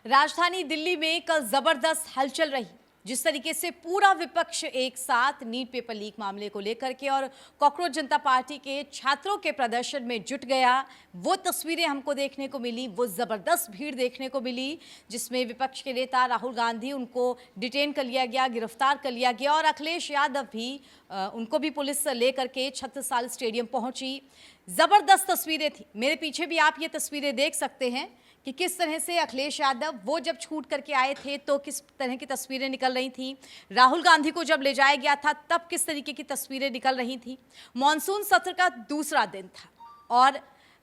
राजधानी दिल्ली में कल जबरदस्त हलचल रही। जिस तरीके से पूरा विपक्ष एक साथ नीट पेपर लीक मामले को लेकर के और कॉकरोच जनता पार्टी के छात्रों के प्रदर्शन में जुट गया, वो तस्वीरें हमको देखने को मिली। वो जबरदस्त भीड़ देखने को मिली जिसमें विपक्ष के नेता राहुल गांधी, उनको डिटेन कर लिया गया, गिरफ्तार कर लिया गया और अखिलेश यादव भी उनको भी पुलिस लेकर के छत्रसाल स्टेडियम पहुंची। जबरदस्त तस्वीरें थी। मेरे पीछे भी आप ये तस्वीरें देख सकते हैं कि किस तरह से अखिलेश यादव वो जब छूट करके आए थे तो किस तरह की तस्वीरें निकल रही थी। राहुल गांधी को जब ले जाया गया था तब किस तरीके की तस्वीरें निकल रही थी। मॉनसून सत्र का दूसरा दिन था और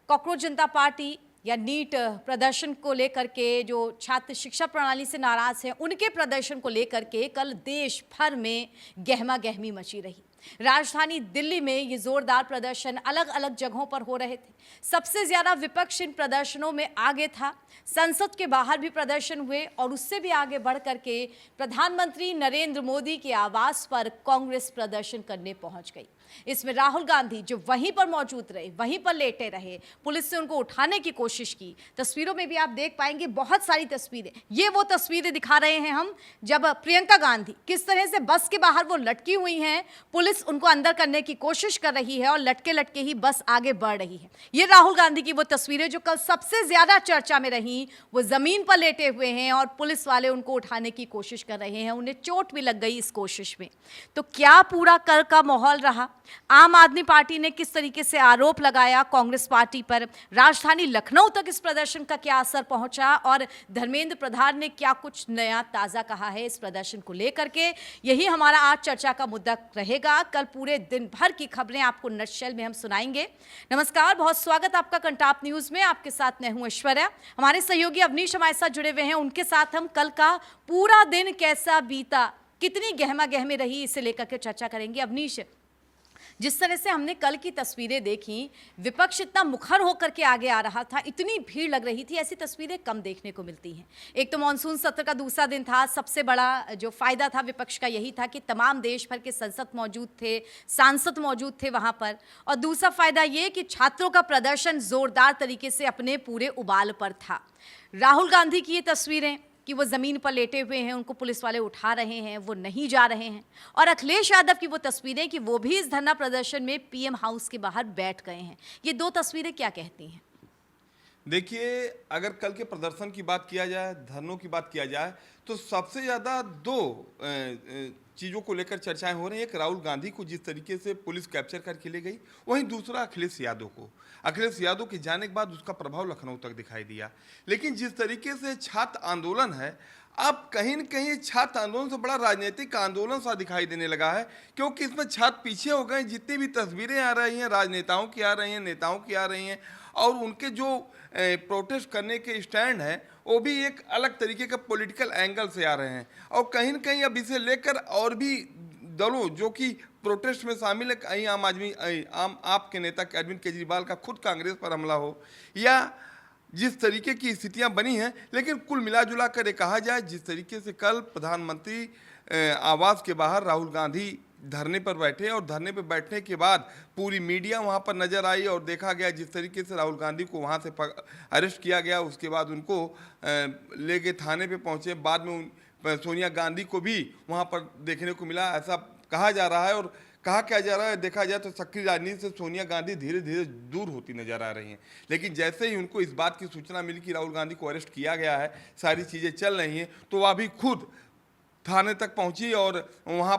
कॉकरोच जनता पार्टी या नीट प्रदर्शन को लेकर के जो छात्र शिक्षा प्रणाली से नाराज हैं, उनके प्रदर्शन को लेकर के कल देश भर में गहमा गहमी मची रही। राजधानी दिल्ली में ये जोरदार प्रदर्शन अलग अलग जगहों पर हो रहे थे। सबसे ज्यादा विपक्ष इन प्रदर्शनों में आगे था। संसद के बाहर भी प्रदर्शन हुए और उससे भी आगे बढ़ करके प्रधानमंत्री नरेंद्र मोदी के आवास पर कांग्रेस प्रदर्शन करने पहुंच गई। इसमें राहुल गांधी जो वहीं पर मौजूद रहे, वहीं पर लेटे रहे, पुलिस से उनको उठाने की कोशिश की। तस्वीरों में भी आप देख पाएंगे बहुत सारी तस्वीरें। ये वो तस्वीरें दिखा रहे हैं हम जब प्रियंका गांधी किस तरह से बस के बाहर वो लटकी हुई हैं, पुलिस उनको अंदर करने की कोशिश कर रही है और लटके लटके ही बस आगे बढ़ रही है। ये राहुल गांधी की वो तस्वीरें जो कल सबसे ज्यादा चर्चा में रही। वो जमीन पर लेटे हुए हैं और पुलिस वाले उनको उठाने की कोशिश कर रहे हैं। उन्हें चोट भी लग गई इस कोशिश में। तो क्या पूरा कल का माहौल रहा? आम आदमी पार्टी ने किस तरीके से आरोप लगाया कांग्रेस पार्टी पर? राजधानी लखनऊ तक इस प्रदर्शन का क्या असर पहुंचा और धर्मेंद्र प्रधान ने क्या कुछ नया ताजा कहा है इस प्रदर्शन को लेकर के? यही हमारा आज चर्चा का मुद्दा रहेगा। कल पूरे दिन भर की खबरें आपको नटशेल में हम सुनाएंगे। नमस्कार, बहुत स्वागत आपका कंटाप न्यूज में। आपके साथ मैं हूं ऐश्वर्या। हमारे सहयोगी अवनीश हमारे साथ जुड़े हुए हैं। उनके साथ हम कल का पूरा दिन कैसा बीता, कितनी गहमा गहमी रही, इसे लेकर के चर्चा करेंगे। अवनीश, जिस तरह से हमने कल की तस्वीरें देखी, विपक्ष इतना मुखर होकर के आगे आ रहा था, इतनी भीड़ लग रही थी, ऐसी तस्वीरें कम देखने को मिलती हैं। एक तो मॉनसून सत्र का दूसरा दिन था। सबसे बड़ा जो फायदा था विपक्ष का यही था कि तमाम देश भर के संसद मौजूद थे, सांसद मौजूद थे वहां पर। और दूसरा फायदा ये कि छात्रों का प्रदर्शन जोरदार तरीके से अपने पूरे उबाल पर था। राहुल गांधी की ये तस्वीरें कि वो ज़मीन पर लेटे हुए हैं, उनको पुलिस वाले उठा रहे हैं, वो नहीं जा रहे हैं। और अखिलेश यादव की वो तस्वीरें कि वो भी इस धरना प्रदर्शन में पीएम हाउस के बाहर बैठ गए हैं। ये दो तस्वीरें क्या कहती हैं? देखिए, अगर कल के प्रदर्शन की बात किया जाए, धरनों की बात किया जाए, तो सबसे ज़्यादा दो चीज़ों को लेकर चर्चाएं हो रही हैं। एक, राहुल गांधी को जिस तरीके से पुलिस कैप्चर करके ले गई, वहीं दूसरा अखिलेश यादव को। अखिलेश यादव के जाने के बाद उसका प्रभाव लखनऊ तक दिखाई दिया। लेकिन जिस तरीके से छात्र आंदोलन है, अब कहीं न कहीं छात्र आंदोलन से बड़ा राजनीतिक आंदोलन सा दिखाई देने लगा है, क्योंकि इसमें छात्र पीछे हो गए। जितनी भी तस्वीरें आ रही हैं, राजनेताओं की आ रही हैं, नेताओं की आ रही हैं, और उनके जो प्रोटेस्ट करने के स्टैंड हैं वो भी एक अलग तरीके का पॉलिटिकल एंगल से आ रहे हैं। और कहीं न कहीं अब इसे लेकर और भी दलों जो कि प्रोटेस्ट में शामिल है, कहीं आम आप के नेता अरविंद केजरीवाल का खुद कांग्रेस पर हमला हो, या जिस तरीके की स्थितियां बनी हैं। लेकिन कुल मिला कर कहा जाए, जिस तरीके से कल प्रधानमंत्री आवास के बाहर राहुल गांधी धरने पर बैठे और धरने पर बैठने के बाद पूरी मीडिया वहां पर नजर आई और देखा गया जिस तरीके से राहुल गांधी को वहां से अरेस्ट किया गया। उसके बाद उनको ले गए, थाने पे पहुंचे। बाद में सोनिया गांधी को भी वहां पर देखने को मिला, ऐसा कहा जा रहा है। और कहा क्या जा रहा है, देखा जाए तो सक्रिय राजनीति से सोनिया गांधी धीरे धीरे दूर होती नजर आ रही हैं। लेकिन जैसे ही उनको इस बात की सूचना मिली कि राहुल गांधी को अरेस्ट किया गया है, सारी चीज़ें चल रही हैं, तो वह भी खुद थाने तक पहुंची और वहां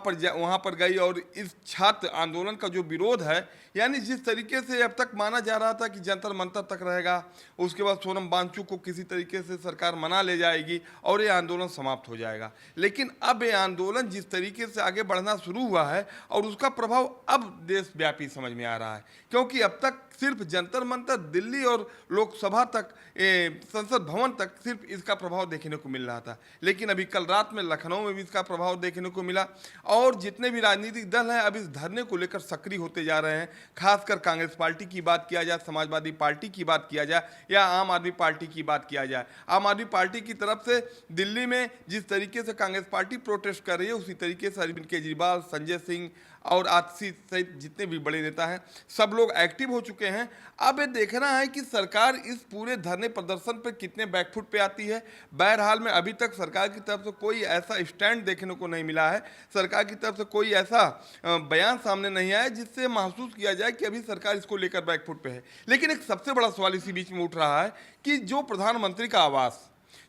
पर गई। और इस छात्र आंदोलन का जो विरोध है, यानी जिस तरीके से अब तक माना जा रहा था कि जंतर मंतर तक रहेगा, उसके बाद सोनम वांगचुक को किसी तरीके से सरकार मना ले जाएगी और ये आंदोलन समाप्त हो जाएगा। लेकिन अब ये आंदोलन जिस तरीके से आगे बढ़ना शुरू हुआ है और उसका प्रभाव अब देशव्यापी समझ में आ रहा है, क्योंकि अब तक सिर्फ जंतर मंतर, दिल्ली और लोकसभा तक, संसद भवन तक सिर्फ इसका प्रभाव देखने को मिल रहा था। लेकिन अभी कल रात में लखनऊ में भी इसका प्रभाव देखने को मिला और जितने भी राजनीतिक दल हैं अब इस धरने को लेकर सक्रिय होते जा रहे हैं। खासकर कांग्रेस पार्टी की बात किया जाए, समाजवादी पार्टी की बात किया जाए या आम आदमी पार्टी की बात किया जाए, आम आदमी पार्टी की तरफ से दिल्ली में जिस तरीके से कांग्रेस पार्टी प्रोटेस्ट कर रही है, उसी तरीके से अरविंद केजरीवाल, संजय सिंह और आतिशी सहित जितने भी बड़े नेता हैं सब लोग एक्टिव हो चुके हैं। अब ये देखना है कि सरकार इस पूरे धरने प्रदर्शन पर कितने बैकफुट पे आती है। बहरहाल में अभी तक सरकार की तरफ से कोई ऐसा स्टैंड देखने को नहीं मिला है, सरकार की तरफ से कोई ऐसा बयान सामने नहीं आया जिससे महसूस किया जाए कि अभी सरकार इसको लेकर बैकफुट पे है। लेकिन एक सबसे बड़ा सवाल इसी बीच में उठ रहा है कि जो प्रधानमंत्री का आवास,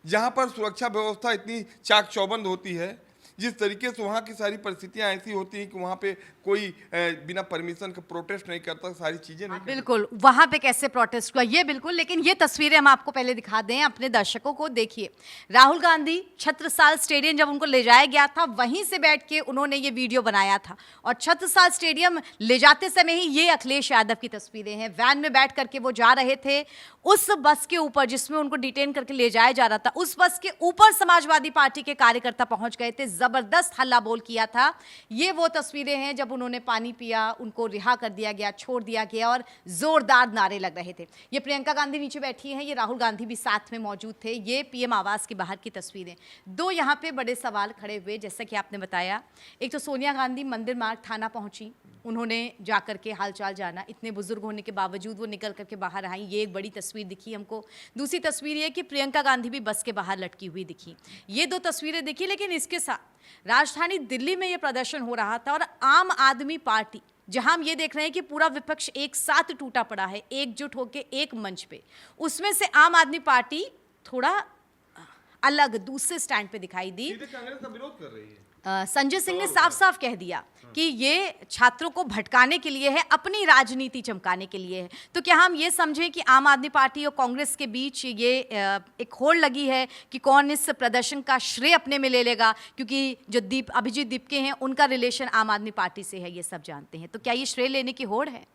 जहां पर सुरक्षा व्यवस्था इतनी चाक चौबंद होती है, जिस तरीके से वहाँ की सारी परिस्थितियाँ ऐसी होती हैं कि वहाँ पे कोई बिना परमिशन के प्रोटेस्ट नहीं करता, सारी चीज़ें नहीं बिल्कुल, वहां पे कैसे प्रोटेस्ट हुआ ये बिल्कुल, लेकिन ये तस्वीरें हम आपको पहले दिखा दें अपने दर्शकों को। देखिए, राहुल गांधी छत्रसाल स्टेडियम जब उनको ले जाया गया था, वहीं से बैठ के उन्होंने ये वीडियो बनाया था। और छत्रसाल स्टेडियम ले जाते समय ही ये अखिलेश यादव की तस्वीरें हैं। वैन में बैठ करके वो जा रहे थे, उस बस के ऊपर जिसमें उनको डिटेन करके ले जाया जा रहा था, उस बस के ऊपर समाजवादी पार्टी के कार्यकर्ता पहुंच गए थे, जबरदस्त हल्ला बोल किया था। ये वो तस्वीरें हैं जब उन्होंने पानी पिया, उनको रिहा कर दिया गया, छोड़ दिया गया और जोरदार नारे लग रहे थे। ये प्रियंका गांधी नीचे बैठी हैं, ये राहुल गांधी भी साथ में मौजूद थे। ये पीएम आवास के बाहर की तस्वीरें। दो यहाँ पे बड़े सवाल खड़े हुए, जैसा कि आपने बताया। एक तो सोनिया गांधी मंदिर मार्ग थाना पहुंची, उन्होंने जाकर के हालचाल जाना, इतने बुजुर्ग होने के बावजूद वो निकल करके बाहर आई, ये एक बड़ी तस्वीर दिखी हमको। दूसरी तस्वीर ये कि प्रियंका गांधी भी बस के बाहर लटकी हुई दिखी। ये दो तस्वीरें दिखी, लेकिन इसके साथ राजधानी दिल्ली में ये प्रदर्शन हो रहा था और आम आदमी पार्टी, जहां हम ये देख रहे हैं कि पूरा विपक्ष एक साथ टूटा पड़ा है, एकजुट होकर एक मंच पे, उसमें से आम आदमी पार्टी थोड़ा अलग दूसरे स्टैंड पे दिखाई दी। कांग्रेस का विरोध कर रही है। संजय सिंह ने साफ साफ कह दिया कि ये छात्रों को भटकाने के लिए है, अपनी राजनीति चमकाने के लिए है। तो क्या हम ये समझें कि आम आदमी पार्टी और कांग्रेस के बीच ये एक होड़ लगी है कि कौन इस प्रदर्शन का श्रेय अपने में ले लेगा? क्योंकि जो अभिजीत दीपके हैं, उनका रिलेशन आम आदमी पार्टी से है, ये सब जानते हैं। तो क्या ये श्रेय लेने की होड़ है?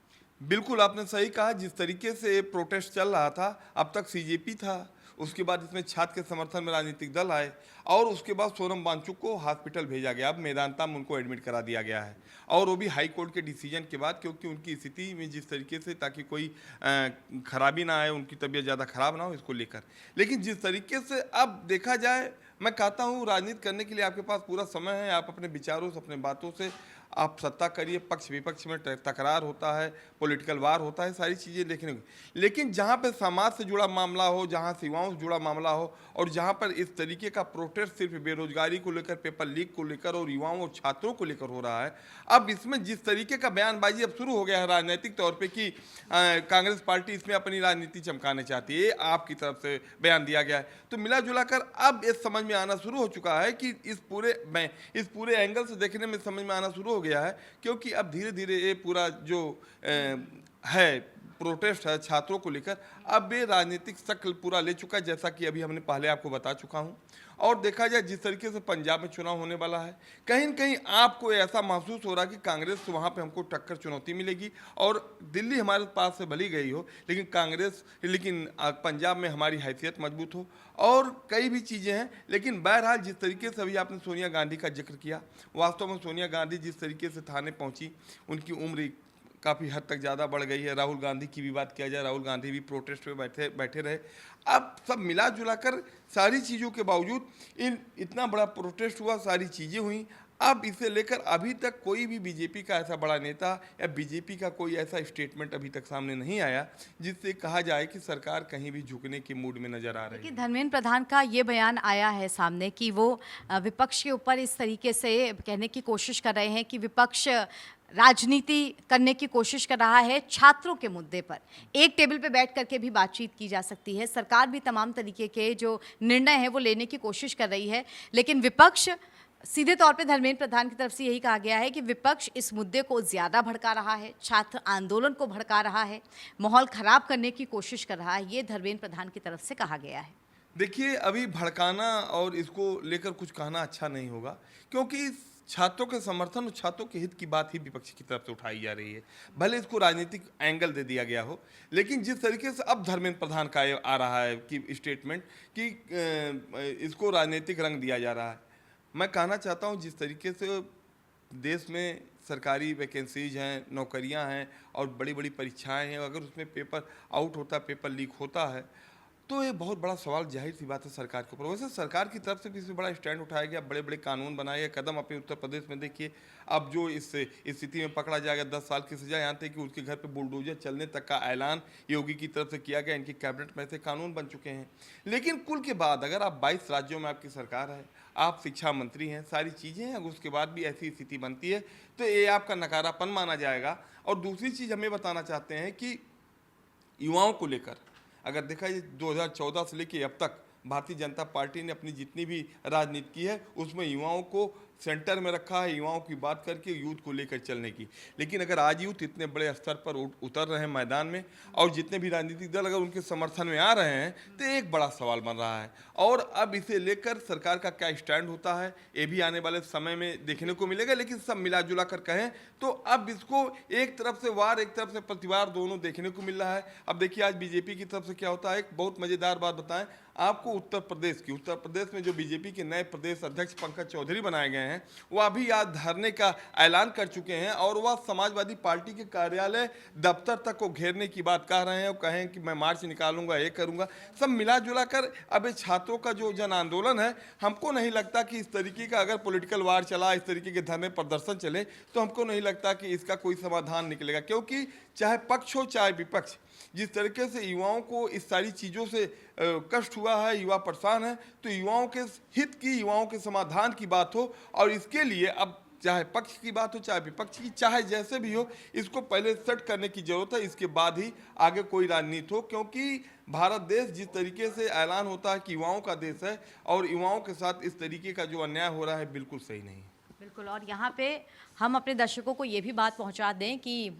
बिल्कुल, आपने सही कहा। जिस तरीके से प्रोटेस्ट चल रहा था, अब तक सीजेपी था, उसके बाद इसमें छात्र के समर्थन में राजनीतिक दल आए और उसके बाद सोनम वांगचुक को हॉस्पिटल भेजा गया। अब मेदांता में उनको एडमिट करा दिया गया है, और वो भी हाई कोर्ट के डिसीजन के बाद, क्योंकि उनकी स्थिति में जिस तरीके से, ताकि कोई खराबी ना आए, उनकी तबीयत ज़्यादा खराब ना हो, इसको लेकर। लेकिन जिस तरीके से अब देखा जाए, मैं कहता हूँ राजनीति करने के लिए आपके पास पूरा समय है। आप अपने विचारों से, अपने बातों से आप सत्ता करिए, पक्ष विपक्ष में तकरार होता है, पॉलिटिकल वार होता है, सारी चीज़ें देखने को। लेकिन जहाँ पे समाज से जुड़ा मामला हो, जहाँ युवाओं से जुड़ा मामला हो, और जहाँ पर इस तरीके का प्रोटेस्ट सिर्फ बेरोजगारी को लेकर, पेपर लीक को लेकर और युवाओं और छात्रों को लेकर हो रहा है, अब इसमें जिस तरीके का बयानबाजी अब शुरू हो गया है राजनीतिक तौर पर कि कांग्रेस पार्टी इसमें अपनी राजनीति चमकाने चाहती है, आपकी तरफ से बयान दिया गया है, तो मिला जुला कर अब इस समझ में आना शुरू हो चुका है कि इस पूरे एंगल से देखने में समझ में आना शुरू हो गया है। क्योंकि अब धीरे धीरे ये पूरा जो है प्रोटेस्ट है छात्रों को लेकर, अब ये राजनीतिक शक्ल पूरा ले चुका है, जैसा कि अभी हमने पहले आपको बता चुका हूं। और देखा जाए जिस तरीके से पंजाब में चुनाव होने वाला है, कहीं न कहीं आपको ऐसा महसूस हो रहा है कि कांग्रेस से वहाँ पे हमको टक्कर चुनौती मिलेगी। और दिल्ली हमारे पास से भली गई हो, लेकिन पंजाब में हमारी हैसियत मजबूत हो, और कई भी चीज़ें हैं। लेकिन बहरहाल जिस तरीके से अभी आपने सोनिया गांधी का जिक्र किया, वास्तव में सोनिया गांधी जिस तरीके से थाने पहुँची, उनकी उम्र काफ़ी हद तक ज़्यादा बढ़ गई है। राहुल गांधी की भी बात किया जाए, राहुल गांधी भी प्रोटेस्ट में बैठे रहे। अब सब मिला जुला कर सारी चीज़ों के बावजूद इतना बड़ा प्रोटेस्ट हुआ, सारी चीज़ें हुई। अब इसे लेकर अभी तक कोई भी बीजेपी का ऐसा बड़ा नेता या बीजेपी का कोई ऐसा स्टेटमेंट अभी तक सामने नहीं आया जिससे कहा जाए कि सरकार कहीं भी झुकने के मूड में नजर आ रही है। धर्मेंद्र प्रधान का ये बयान आया है सामने कि वो विपक्ष के ऊपर इस तरीके से कहने की कोशिश कर रहे हैं कि विपक्ष राजनीति करने की कोशिश कर रहा है छात्रों के मुद्दे पर। एक टेबल पे बैठ करके भी बातचीत की जा सकती है, सरकार भी तमाम तरीके के जो निर्णय हैं वो लेने की कोशिश कर रही है, लेकिन विपक्ष सीधे तौर पे धर्मेंद्र प्रधान की तरफ से यही कहा गया है कि विपक्ष इस मुद्दे को ज़्यादा भड़का रहा है, छात्र आंदोलन को भड़का रहा है, माहौल ख़राब करने की कोशिश कर रहा है। ये धर्मेंद्र प्रधान की तरफ से कहा गया है। देखिए, अभी भड़काना और इसको लेकर कुछ कहना अच्छा नहीं होगा, क्योंकि छात्रों के समर्थन और छात्रों के हित की बात ही विपक्ष की तरफ से उठाई जा रही है। भले इसको राजनीतिक एंगल दे दिया गया हो, लेकिन जिस तरीके से अब धर्मेंद्र प्रधान का आ रहा है कि स्टेटमेंट कि इसको राजनीतिक रंग दिया जा रहा है, मैं कहना चाहता हूं जिस तरीके से देश में सरकारी वैकेंसीज हैं, नौकरियां हैं और बड़ी बड़ी परीक्षाएं हैं, अगर उसमें पेपर आउट होता है, पेपर लीक होता है, तो ये बहुत बड़ा सवाल जाहिर सी बात है सरकार के ऊपर। वैसे सरकार की तरफ से भी इसमें बड़ा स्टैंड उठाया गया, बड़े बड़े कानून बनाए गए, कदम अपने उत्तर प्रदेश में देखिए। अब जो इस स्थिति में पकड़ा जाएगा 10 साल की सजा, यहाँ तक कि उसके घर पे बुलडोजर चलने तक का ऐलान योगी की तरफ से किया गया। इनकी कैबिनेट में से कानून बन चुके हैं। लेकिन कुल के बाद अगर आप 22 राज्यों में आपकी सरकार है, आप शिक्षा मंत्री हैं, सारी चीज़ें हैं, अगर उसके बाद भी ऐसी स्थिति बनती है तो ये आपका नकारापन माना जाएगा। और दूसरी चीज़ हमें बताना चाहते हैं कि युवाओं को लेकर अगर देखा जाए 2014 से लेकर अब तक भारतीय जनता पार्टी ने अपनी जितनी भी राजनीति की है उसमें युवाओं को सेंटर में रखा है, युवाओं की बात करके यूथ को लेकर चलने की। लेकिन अगर आज यूथ इतने बड़े स्तर पर उतर रहे हैं मैदान में और जितने भी राजनीतिक दल अगर उनके समर्थन में आ रहे हैं तो एक बड़ा सवाल बन रहा है। और अब इसे लेकर सरकार का क्या स्टैंड होता है ये भी आने वाले समय में देखने को मिलेगा। लेकिन सब मिला जुला कर कहें तो अब इसको एक तरफ से वार एक तरफ से प्रतिवार दोनों देखने को मिल रहा है। अब देखिए आज बीजेपी की तरफ से क्या होता है। एक बहुत मज़ेदार बात बताएं आपको, उत्तर प्रदेश में जो बीजेपी के नए प्रदेश अध्यक्ष पंकज चौधरी बनाए गए हैं वह अभी आज धरने का ऐलान कर चुके हैं और वह समाजवादी पार्टी के कार्यालय दफ्तर तक को घेरने की बात कह रहे हैं और कहें कि मैं मार्च निकालूंगा, ये करूंगा। सब मिला जुला कर अब ये छात्रों का जो जन आंदोलन है, हमको नहीं लगता कि इस तरीके का अगर पॉलिटिकल वार चला, इस तरीके के धरने प्रदर्शन चले तो हमको नहीं लगता कि इसका कोई समाधान निकलेगा। क्योंकि चाहे पक्ष हो चाहे विपक्ष, जिस तरीके से युवाओं को इस सारी चीज़ों से कष्ट हुआ है, युवा परेशान है, तो युवाओं के हित की, युवाओं के समाधान की बात हो और इसके लिए अब चाहे पक्ष की बात हो चाहे विपक्ष की, चाहे जैसे भी हो, इसको पहले सेट करने की जरूरत है। इसके बाद ही आगे कोई राजनीति हो। क्योंकि भारत देश जिस तरीके से ऐलान होता है कि युवाओं का देश है और युवाओं के साथ इस तरीके का जो अन्याय हो रहा है बिल्कुल सही नहीं है। बिल्कुल। और यहाँ पे हम अपने दर्शकों को ये भी बात पहुँचा दें कि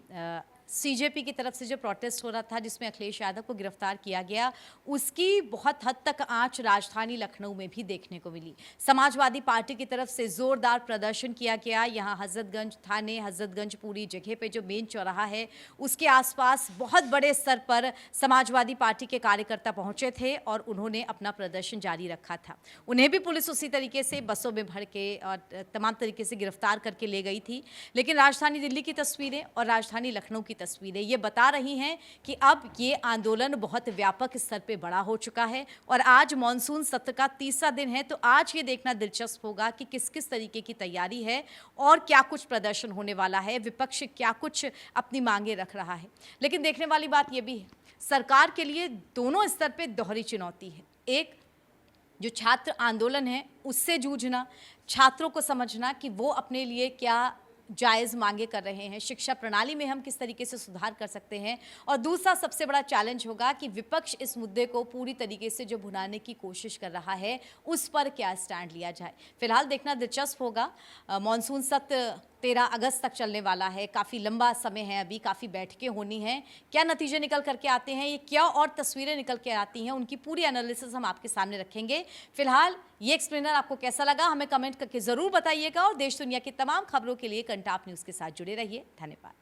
सीजेपी की तरफ से जो प्रोटेस्ट हो रहा था जिसमें अखिलेश यादव को गिरफ्तार किया गया, उसकी बहुत हद तक आंच राजधानी लखनऊ में भी देखने को मिली। समाजवादी पार्टी की तरफ से जोरदार प्रदर्शन किया गया। यहाँ हजरतगंज थाने, हजरतगंज पूरी जगह पे जो मेन चौराहा है उसके आसपास बहुत बड़े स्तर पर समाजवादी पार्टी के कार्यकर्ता पहुंचे थे और उन्होंने अपना प्रदर्शन जारी रखा था। उन्हें भी पुलिस उसी तरीके से बसों में भर के और तमाम तरीके से गिरफ्तार करके ले गई थी। लेकिन राजधानी दिल्ली की तस्वीरें और राजधानी लखनऊ की तस्वीरें ये बता रही हैं कि अब ये आंदोलन बहुत व्यापक स्तर पे बड़ा हो चुका है और आज मॉनसून सत्र का तीसरा दिन है। तो आज ये देखना दिलचस्प होगा कि किस किस तरीके की तैयारी है और क्या कुछ प्रदर्शन होने वाला है, विपक्ष क्या कुछ अपनी मांगे रख रहा है। लेकिन देखने वाली बात ये भी है, सरकार के लिए दोनों स्तर पे दोहरी चुनौती है। एक जो छात्र आंदोलन है उससे जूझना, छात्रों को समझना कि वो अपने लिए क्या जायज़ मांगे कर रहे हैं, शिक्षा प्रणाली में हम किस तरीके से सुधार कर सकते हैं। और दूसरा सबसे बड़ा चैलेंज होगा कि विपक्ष इस मुद्दे को पूरी तरीके से जो भुनाने की कोशिश कर रहा है उस पर क्या स्टैंड लिया जाए। फिलहाल देखना दिलचस्प होगा। मॉनसून सत्र 13 अगस्त तक चलने वाला है, काफ़ी लंबा समय है, अभी काफ़ी बैठकें होनी हैं। क्या नतीजे निकल करके आते हैं, ये क्या और तस्वीरें निकल के आती हैं, उनकी पूरी एनालिसिस हम आपके सामने रखेंगे। फिलहाल ये एक्सप्लेनर आपको कैसा लगा हमें कमेंट करके ज़रूर बताइएगा और देश दुनिया की तमाम खबरों के लिए कंटाप न्यूज़ के साथ जुड़े रहिए। धन्यवाद।